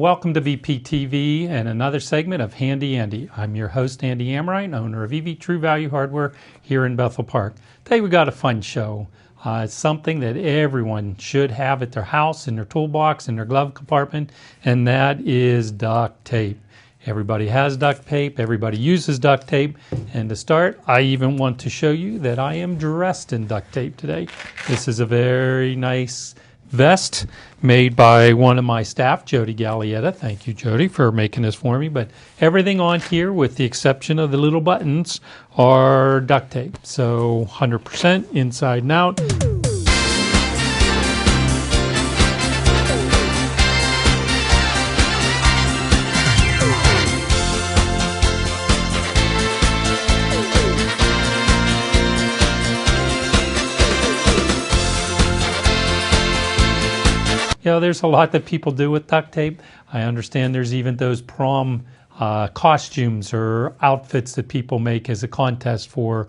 welcome to VPTV and another segment of Handy Andy. I'm your host, Andy Amrine, owner of EV True Value Hardware here in Bethel Park. Today we got a fun show. It's something that everyone should have at their house, in their toolbox, in their glove compartment, and that is duct tape. Everybody has duct tape, everybody uses duct tape, and to start, I even want to show you that I am dressed in duct tape today. This is a very nice vest made by one of my staff, Jody Gallietta. Thank you, Jody, for making this for me. But everything on here, with the exception of the little buttons, are duct tape. So 100% inside and out. You know, there's a lot that people do with duct tape. I understand there's even those prom costumes or outfits that people make as a contest for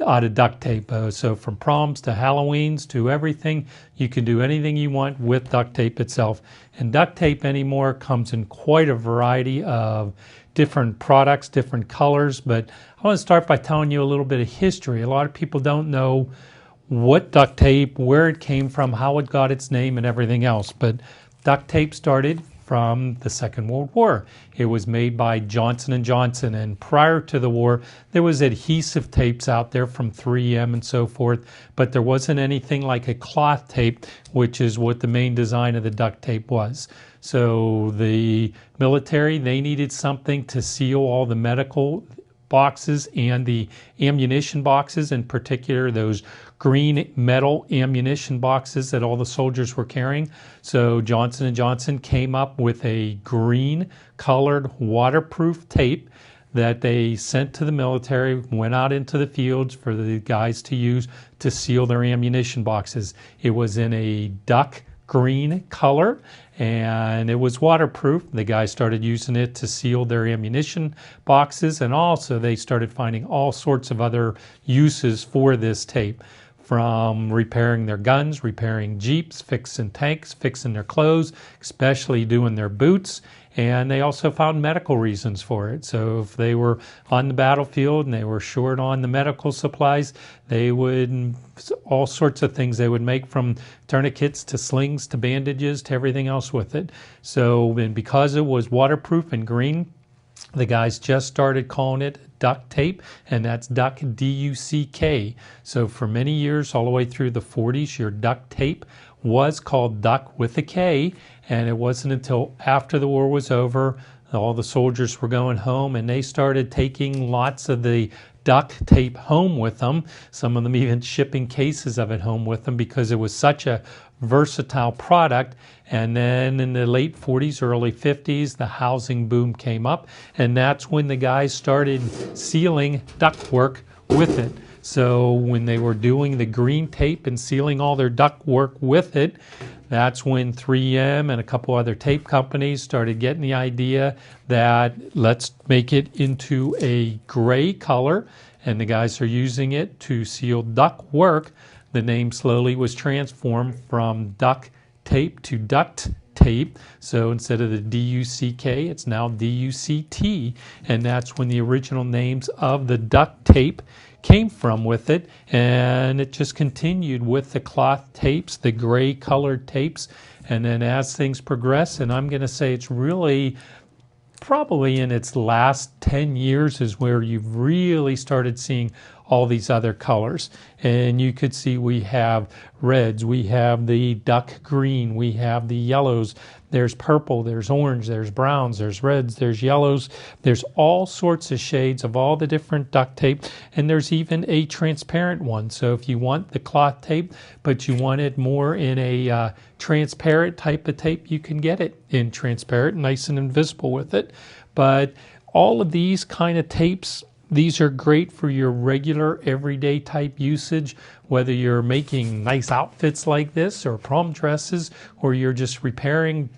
out of duct tape. So from proms to Halloweens to everything, you can do anything you want with duct tape itself. And duct tape anymore comes in quite a variety of different products, different colors. But I want to start by telling you a little bit of history. A lot of people don't know what duct tape, where it came from, how it got its name, and everything else. But duct tape started from the Second World War. It was made by Johnson & Johnson, and prior to the war, there was adhesive tapes out there from 3M and so forth, but there wasn't anything like a cloth tape, which is what the main design of the duct tape was. So the military, they needed something to seal all the medical boxes and the ammunition boxes, in particular those green metal ammunition boxes that all the soldiers were carrying. So Johnson & Johnson came up with a green colored waterproof tape that they sent to the military, went out into the fields for the guys to use to seal their ammunition boxes. It was in a duck green color, and it was waterproof. The guys started using it to seal their ammunition boxes, and also they started finding all sorts of other uses for this tape, from repairing their guns, repairing Jeeps, fixing tanks, fixing their clothes, especially doing their boots. And they also found medical reasons for it. So if they were on the battlefield and they were short on the medical supplies, they would, all sorts of things they would make, from tourniquets to slings to bandages to everything else with it. So, and because it was waterproof and green, the guys just started calling it duct tape, and that's duck, D-U-C-K. So for many years, all the way through the 40s, your duct tape was called duck with a K, and it wasn't until after the war was over, all the soldiers were going home, and they started taking lots of the duct tape home with them, some of them even shipping cases of it home with them, because it was such a versatile product. And then in the late 40s, early 50s, the housing boom came up, and that's when the guys started sealing ductwork with it. So when they were doing the green tape and sealing all their ductwork with it, that's when 3M and a couple other tape companies started getting the idea that let's make it into a gray color, and the guys are using it to seal ductwork. The name slowly was transformed from duct tape to duct tape. So instead of the D-U-C-K, it's now D-U-C-T. And that's when the original names of the duct tape came from with it. And it just continued with the cloth tapes, the gray colored tapes. And then as things progress, and I'm going to say it's really probably in its last 10 years is where you've really started seeing all these other colors. And you could see we have reds, we have the duck green, we have the yellows, there's purple, there's orange, there's browns, there's reds, there's yellows, there's all sorts of shades of all the different duct tape, and there's even a transparent one. So if you want the cloth tape, but you want it more in a transparent type of tape, you can get it in transparent, nice and invisible with it. But all of these kind of tapes, these are great for your regular everyday type usage, whether you're making nice outfits like this or prom dresses, or you're just repairing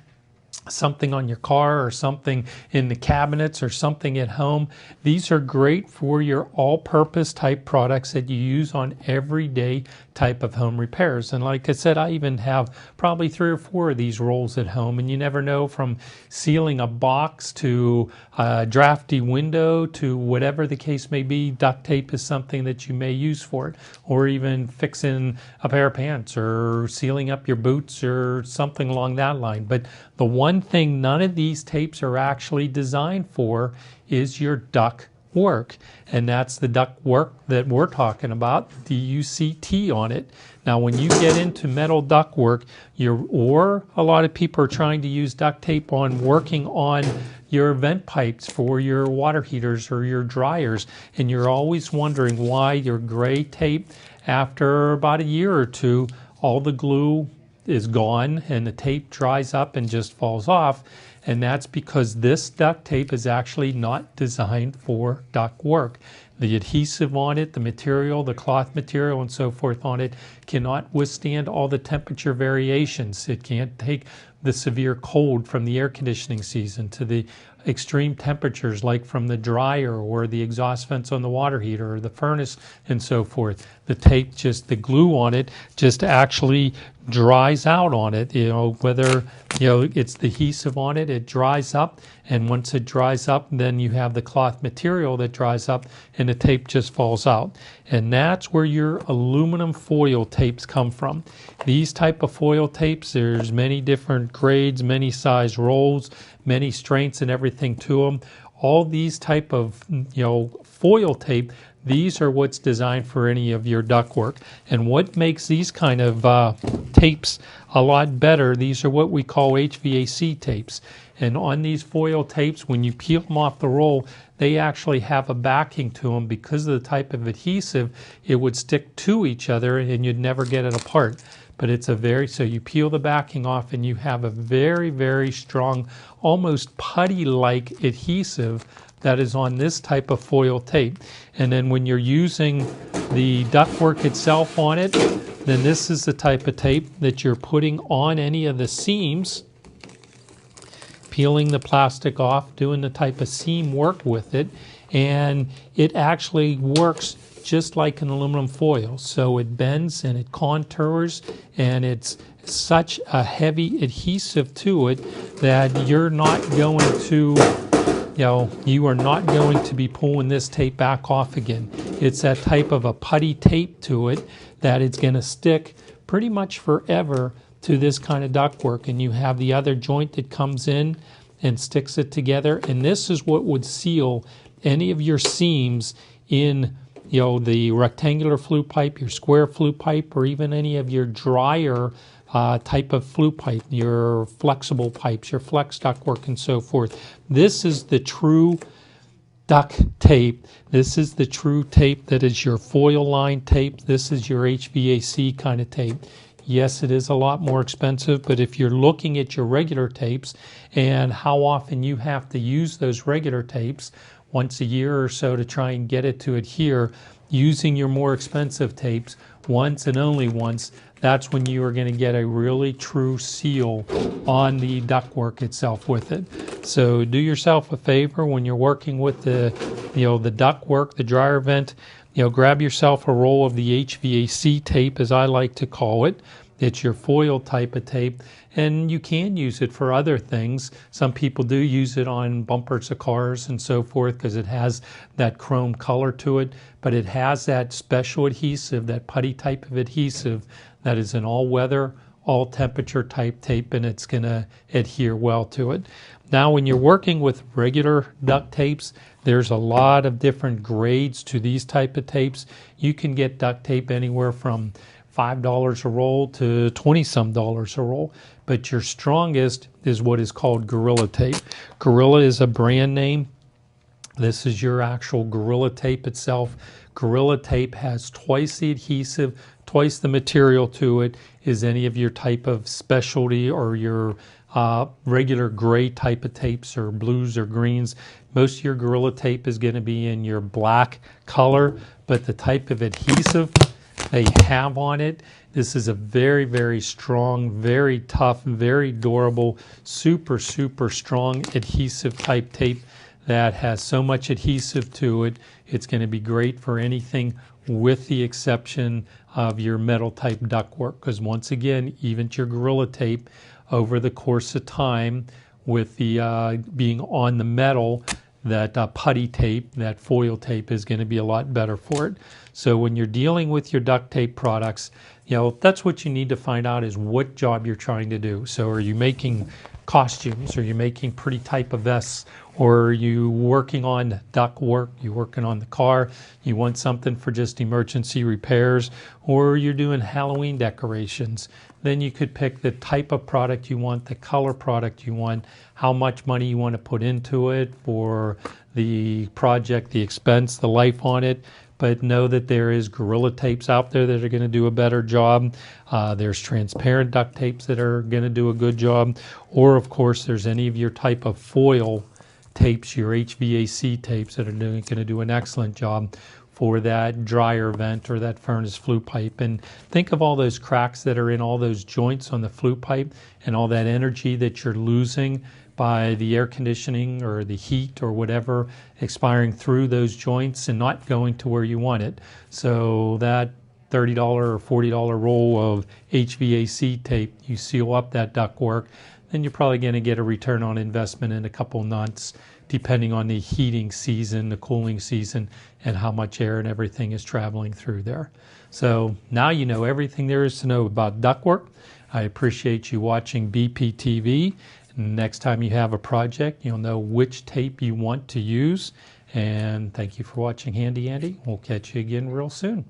something on your car or something in the cabinets or something at home. These are great for your all-purpose type products that you use on everyday type of home repairs. And like I said, I even have probably 3 or 4 of these rolls at home, and you never know, from sealing a box to a drafty window to whatever the case may be, duct tape is something that you may use for it, or even fixing a pair of pants or sealing up your boots or something along that line. But the one thing none of these tapes are actually designed for is your duct work, and that's the duct work that we're talking about, DUCT on it. Now, when you get into metal duct work, or a lot of people are trying to use duct tape on working on your vent pipes for your water heaters or your dryers, and you're always wondering why your gray tape, after about a year or two, all the glue is gone and the tape dries up and just falls off. And that's because this duct tape is actually not designed for duct work. The adhesive on it, the material, the cloth material and so forth on it cannot withstand all the temperature variations. It can't take the severe cold from the air conditioning season to the extreme temperatures like from the dryer or the exhaust vents on the water heater or the furnace and so forth. The tape, just the glue on it, just actually dries out on it. Whether it's the adhesive on it, it dries up, and once it dries up, then you have the cloth material that dries up and the tape just falls out. And that's where your aluminum foil tapes come from. These type of foil tapes, there's many different grades, many size rolls, many strengths and everything to them. All these type of foil tape, these are what's designed for any of your ductwork. And what makes these kind of tapes a lot better, these are what we call HVAC tapes. And on these foil tapes, when you peel them off the roll, they actually have a backing to them. Because of the type of adhesive, it would stick to each other and you'd never get it apart. But it's so you peel the backing off and you have a very, very strong, almost putty-like adhesive that is on this type of foil tape. And then when you're using the ductwork itself on it, then this is the type of tape that you're putting on any of the seams, peeling the plastic off, doing the type of seam work with it, and it actually works just like an aluminum foil. So it bends and it contours, and it's such a heavy adhesive to it that you're not going to you are not going to be pulling this tape back off again. It's that type of a putty tape to it that it's going to stick pretty much forever to this kind of ductwork. And you have the other joint that comes in and sticks it together. And this is what would seal any of your seams in the rectangular flue pipe, your square flue pipe, or even any of your drier type of flue pipe, your flexible pipes, your flex ductwork and so forth. This is the true duct tape. This is the true tape that is your foil line tape. This is your HVAC kind of tape. Yes, it is a lot more expensive, but if you're looking at your regular tapes and how often you have to use those regular tapes, once a year or so, to try and get it to adhere, using your more expensive tapes once and only once, that's when you are going to get a really true seal on the ductwork itself with it. So do yourself a favor when you're working with the ductwork, the dryer vent, grab yourself a roll of the HVAC tape, as I like to call it. It's your foil type of tape, and you can use it for other things. Some people do use it on bumpers of cars and so forth because it has that chrome color to it, but it has that special adhesive, that putty type of adhesive that is an all-weather, all-temperature type tape, and it's going to adhere well to it. Now, when you're working with regular duct tapes, there's a lot of different grades to these type of tapes. You can get duct tape anywhere from $5 a roll to $20-some a roll, but your strongest is what is called Gorilla Tape. Gorilla is a brand name. This is your actual Gorilla Tape itself. Gorilla Tape has twice the adhesive, twice the material to it as any of your type of specialty or your regular gray type of tapes or blues or greens. Most of your Gorilla Tape is going to be in your black color, but the type of adhesive they have on it. This is a very, very strong, very tough, very durable, super, super strong adhesive type tape that has so much adhesive to it. It's going to be great for anything with the exception of your metal type ductwork, because once again, even your Gorilla Tape over the course of time with the being on the metal, that putty tape, that foil tape is going to be a lot better for it. So when you're dealing with your duct tape products, you know, that's what you need to find out is what job you're trying to do. So are you making costumes? Are you making pretty type of vests? Or are you working on duct work? You're working on the car? You want something for just emergency repairs? Or you're doing Halloween decorations? Then you could pick the type of product you want, the color product you want, how much money you want to put into it for the project, the expense, the life on it. But know that there is Gorilla Tapes out there that are going to do a better job. There's transparent duct tapes that are going to do a good job. Or, of course, there's any of your type of foil tapes, your HVAC tapes that are going to do an excellent job for that dryer vent or that furnace flue pipe. And think of all those cracks that are in all those joints on the flue pipe and all that energy that you're losing by the air conditioning or the heat or whatever expiring through those joints and not going to where you want it. So that $30 or $40 roll of HVAC tape, you seal up that ductwork, then you're probably going to get a return on investment in a couple months, depending on the heating season, the cooling season, and how much air and everything is traveling through there. So now you know everything there is to know about ductwork. I appreciate you watching BPTV. Next time you have a project, you'll know which tape you want to use. And thank you for watching Handy Andy. We'll catch you again real soon.